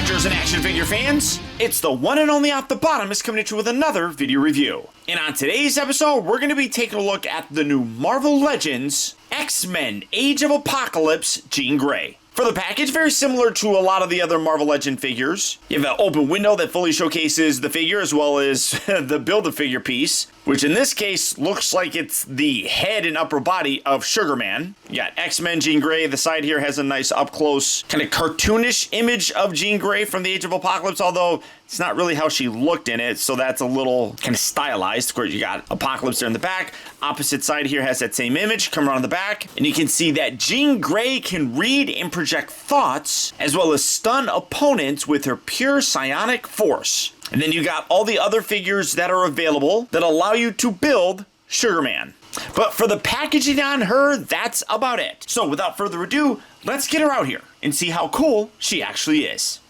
collectors and action figure fans, it's the one and only Off the Bottom is coming at you with another video review. And on today's episode, we're going to be taking a look at the new Marvel Legends X-Men Age of Apocalypse Jean Grey. For the package, very similar to a lot of the other Marvel Legend figures. You have an open window that fully showcases the figure as well as the Build-A-Figure piece, which in this case looks like it's the head and upper body of Sugar Man. You got X-Men Jean Grey. The side here has a nice up-close, kind of cartoonish image of Jean Grey from the Age of Apocalypse, although it's not really how she looked in it, so that's a little kind of stylized. Of course, you got Apocalypse there in the back. Opposite side here has that same image. Come around the back, and you can see that Jean Grey can read and project thoughts, as well as stun opponents with her pure psionic force. And then you got all the other figures that are available that allow you to build Sugar Man. But for the packaging on her, that's about it. So without further ado, let's get her out here and see how cool she actually is.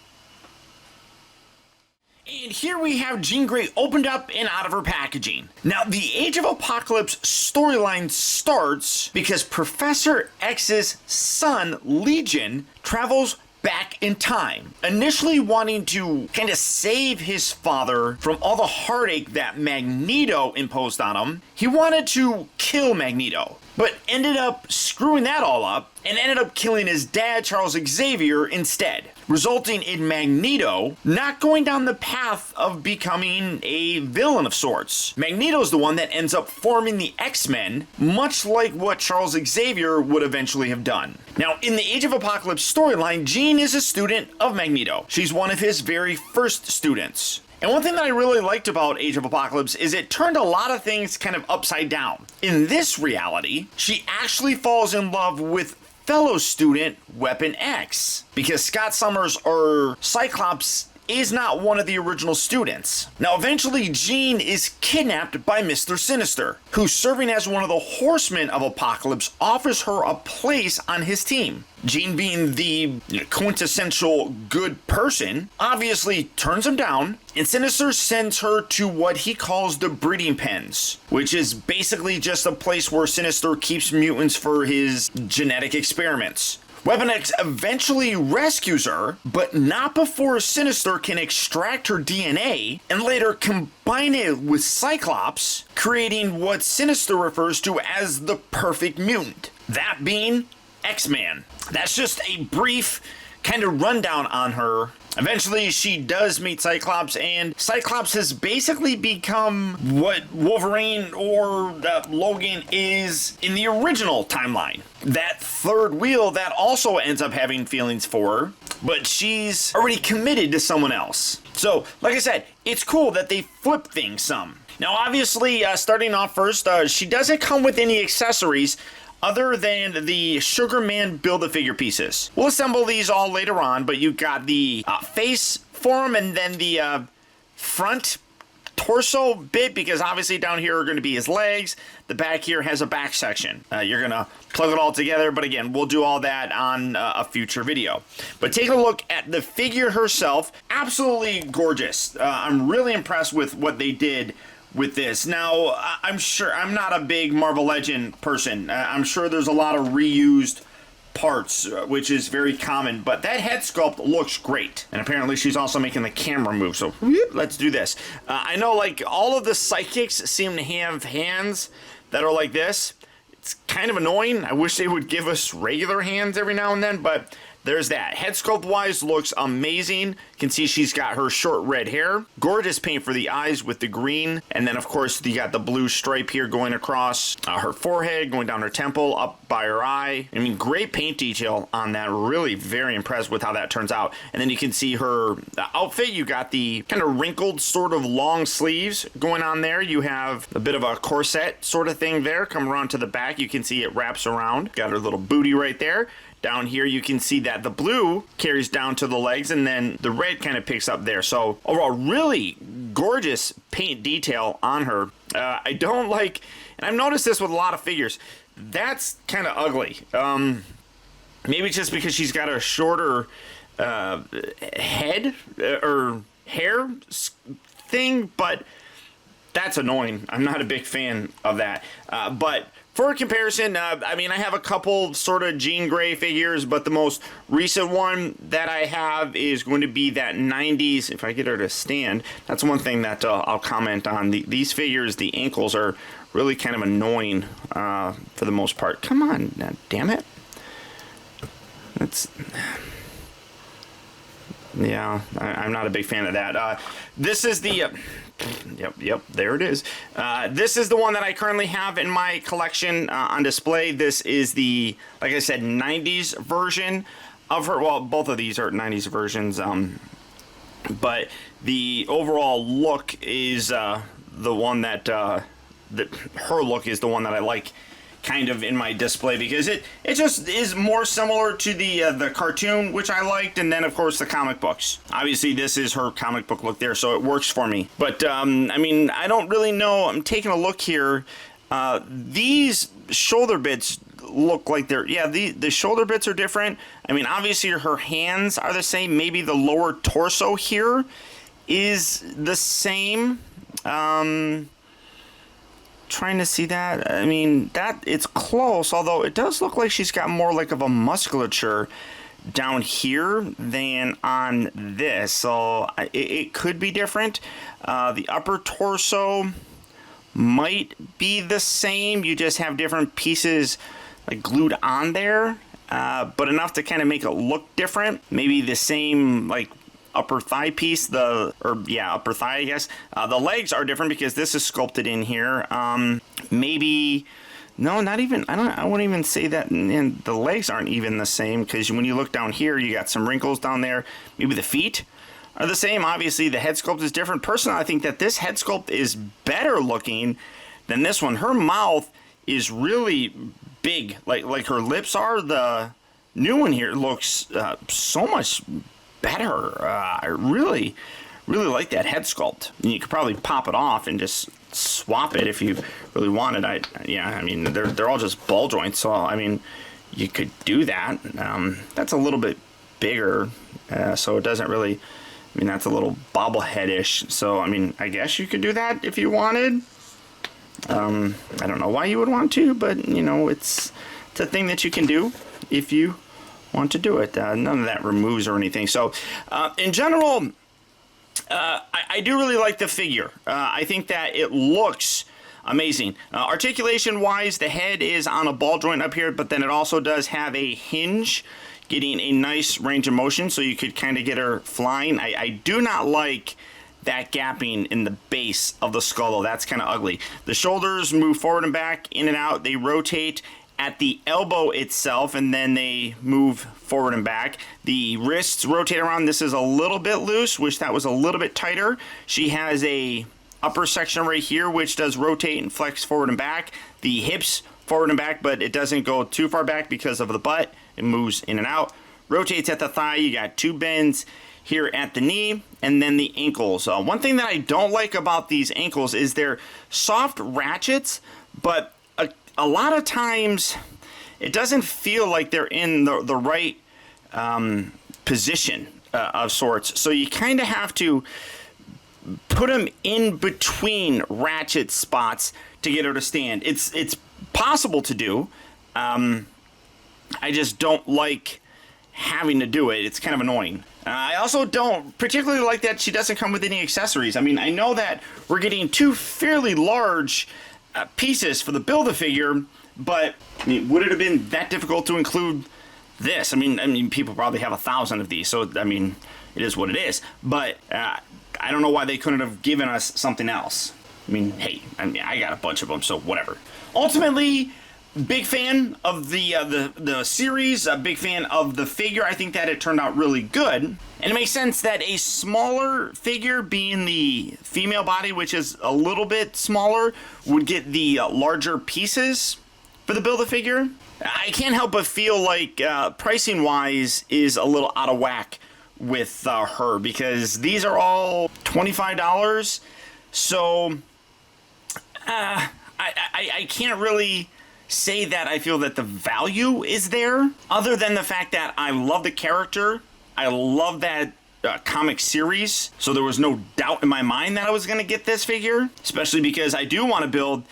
And here we have Jean Grey opened up and out of her packaging. Now, the Age of Apocalypse storyline starts because Professor X's son, Legion, travels back in time, initially wanting to kind of save his father from all the heartache that Magneto imposed on him. He wanted to kill Magneto, but ended up screwing that all up and ended up killing his dad, Charles Xavier, instead, resulting in Magneto not going down the path of becoming a villain of sorts. Magneto's the one that ends up forming the X-Men, much like what Charles Xavier would eventually have done. Now, in the Age of Apocalypse storyline, Jean is a student of Magneto. She's one of his very first students. And one thing that I really liked about Age of Apocalypse is it turned a lot of things kind of upside down. In this reality, she actually falls in love with fellow student Weapon X, because Scott Summers or Cyclops is not one of the original students. Now, eventually, Jean is kidnapped by Mr. Sinister, who, serving as one of the Horsemen of Apocalypse, offers her a place on his team. Jean, being the quintessential good person, obviously turns him down, and Sinister sends her to what he calls the breeding pens, which is basically just a place where Sinister keeps mutants for his genetic experiments. Weapon X eventually rescues her, but not before Sinister can extract her DNA and later combine it with Cyclops, creating what Sinister refers to as the perfect mutant, that being X-Man. That's just a brief kind of rundown on her. Eventually, she does meet Cyclops, and Cyclops has basically become what Wolverine or Logan is in the original timeline. That third wheel that also ends up having feelings for her, but she's already committed to someone else. So, like I said, it's cool that they flip things some. Now, obviously, starting off first, she doesn't come with any accessories other than the Sugar Man Build-A-Figure pieces. We'll assemble these all later on, but you've got the face for him and then the front torso bit, because obviously down here are going to be his legs. The back here has a back section. You're going to plug it all together, but again, we'll do all that on a future video. But take a look at the figure herself. Absolutely gorgeous. I'm really impressed with what they did with this. Now, I'm sure I'm not a big Marvel Legend person. I'm sure there's a lot of reused parts, which is very common, but that head sculpt looks great. And apparently she's also making the camera move, so let's do this. I know, like, all of the psychics seem to have hands that are like this. It's kind of annoying. I wish they would give us regular hands every now and then, but there's that. Head sculpt wise looks amazing. You can see she's got her short red hair. Gorgeous paint for the eyes with the green. And then of course you got the blue stripe here going across her forehead, going down her temple, up by her eye. I mean, great paint detail on that. Really very impressed with how that turns out. And then you can see her outfit. You got the kind of wrinkled sort of long sleeves going on there. You have a bit of a corset sort of thing there. Come around to the back. You can see it wraps around. Got her little booty right there. Down here, you can see that the blue carries down to the legs, and then the red kind of picks up there. So overall, really gorgeous paint detail on her. I don't like, and I've noticed this with a lot of figures, that's kind of ugly. Maybe just because she's got a shorter head or hair thing, but that's annoying. I'm not a big fan of that. But For comparison, I mean, I have a couple sort of Jean Grey figures, but the most recent one that I have is going to be that 90s, if I get her to stand. That's one thing that I'll comment on. These figures, the ankles are really kind of annoying for the most part. Come on, damn it. Yeah, I'm not a big fan of that. This is the... Yep, there it is. This is the one that I currently have in my collection on display. This is the, like I said, 90s version of her. Well, both of these are 90s versions, but the overall look is the one that, her look is the one that I like kind of in my display, because it just is more similar to the cartoon, which I liked, and then of course the comic books. Obviously this is her comic book look there, so it works for me. But I mean, I don't really know. I'm taking a look here. These shoulder bits look like they're, yeah, the shoulder bits are different. I mean, obviously her hands are the same. Maybe the lower torso here is the same. Trying to see that. I mean, that it's close, although it does look like she's got more like of a musculature down here than on this, so it could be different. The upper torso might be the same, you just have different pieces like glued on there, but enough to kind of make it look different. Maybe the same like upper thigh piece, upper thigh, I guess. The legs are different because this is sculpted in here. Maybe, no, not even, I wouldn't even say that, and the legs aren't even the same, because when you look down here, you got some wrinkles down there. Maybe the feet are the same. Obviously, the head sculpt is different. Personally, I think that this head sculpt is better looking than this one. Her mouth is really big, like her lips are. The new one here looks so much better. I really like that head sculpt. You could probably pop it off and just swap it if you really wanted. I mean, they're all just ball joints, so I mean, you could do that. That's a little bit bigger, so it doesn't really, I mean, that's a little bobblehead-ish, so I mean, I guess you could do that if you wanted. I don't know why you would want to, but you know, it's a thing that you can do if you want to do it. None of that removes or anything. So in general, I do really like the figure. I think that it looks amazing. Articulation wise, the head is on a ball joint up here, but then it also does have a hinge, getting a nice range of motion, so you could kind of get her flying. I do not like that gapping in the base of the skull, though. That's kind of ugly. The shoulders move forward and back, in and out. They rotate at the elbow itself, and then they move forward and back. The wrists rotate around. This is a little bit loose. Wish that was a little bit tighter. She has a upper section right here, which does rotate and flex forward and back. The hips forward and back, but it doesn't go too far back because of the butt. It moves in and out. Rotates at the thigh. You got two bends here at the knee, and then the ankles. One thing that I don't like about these ankles is they're soft ratchets, but a lot of times it doesn't feel like they're in the right position of sorts. So you kind of have to put them in between ratchet spots to get her to stand. It's possible to do. I just don't like having to do it. It's kind of annoying. I also don't particularly like that she doesn't come with any accessories. I mean, I know that we're getting two fairly large pieces for the Build-A-Figure, but I mean, would it have been that difficult to include this? I mean, people probably have 1,000 of these, so I mean, it is what it is. But I don't know why they couldn't have given us something else. I mean, hey, I got a bunch of them, so whatever. Ultimately, big fan of the series, a big fan of the figure. I think that it turned out really good. And it makes sense that a smaller figure, being the female body, which is a little bit smaller, would get the larger pieces for the Build-A-Figure. I can't help but feel like pricing-wise is a little out of whack with her, because these are all $25. So I can't really say that I feel that the value is there, other than the fact that I love the character. I love that comic series, so there was no doubt in my mind that I was going to get this figure, especially because I do want to build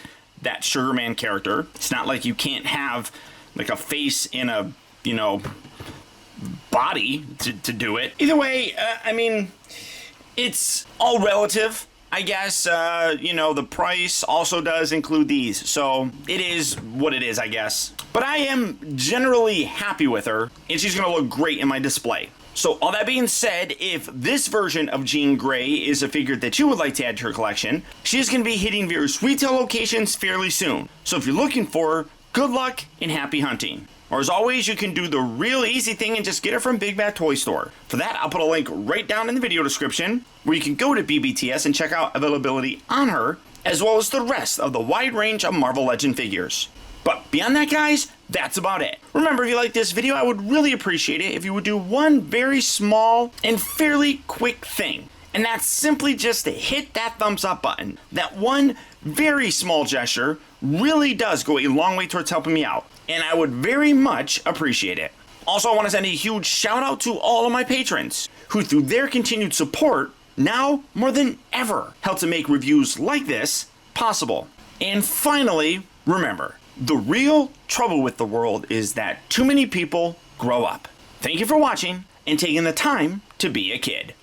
that Sugar Man character. It's not like you can't have like a face in a, you know, body to do it. Either way, I mean, it's all relative, I guess. You know, the price also does include these, so it is what it is, I guess. But I am generally happy with her, and she's gonna look great in my display. So all that being said, if this version of Jean Grey is a figure that you would like to add to your collection, she is going to be hitting various retail locations fairly soon. So if you're looking for her, good luck and happy hunting. Or as always, you can do the real easy thing and just get her from Big Bad Toy Store. For that, I'll put a link right down in the video description where you can go to BBTS and check out availability on her, as well as the rest of the wide range of Marvel Legend figures. But beyond that, guys, that's about it. Remember, if you like this video, I would really appreciate it if you would do one very small and fairly quick thing. And that's simply just to hit that thumbs up button. That one very small gesture really does go a long way towards helping me out. And I would very much appreciate it. Also, I want to send a huge shout out to all of my patrons who, through their continued support, now more than ever help to make reviews like this possible. And finally, remember, the real trouble with the world is that too many people grow up. Thank you for watching and taking the time to be a kid.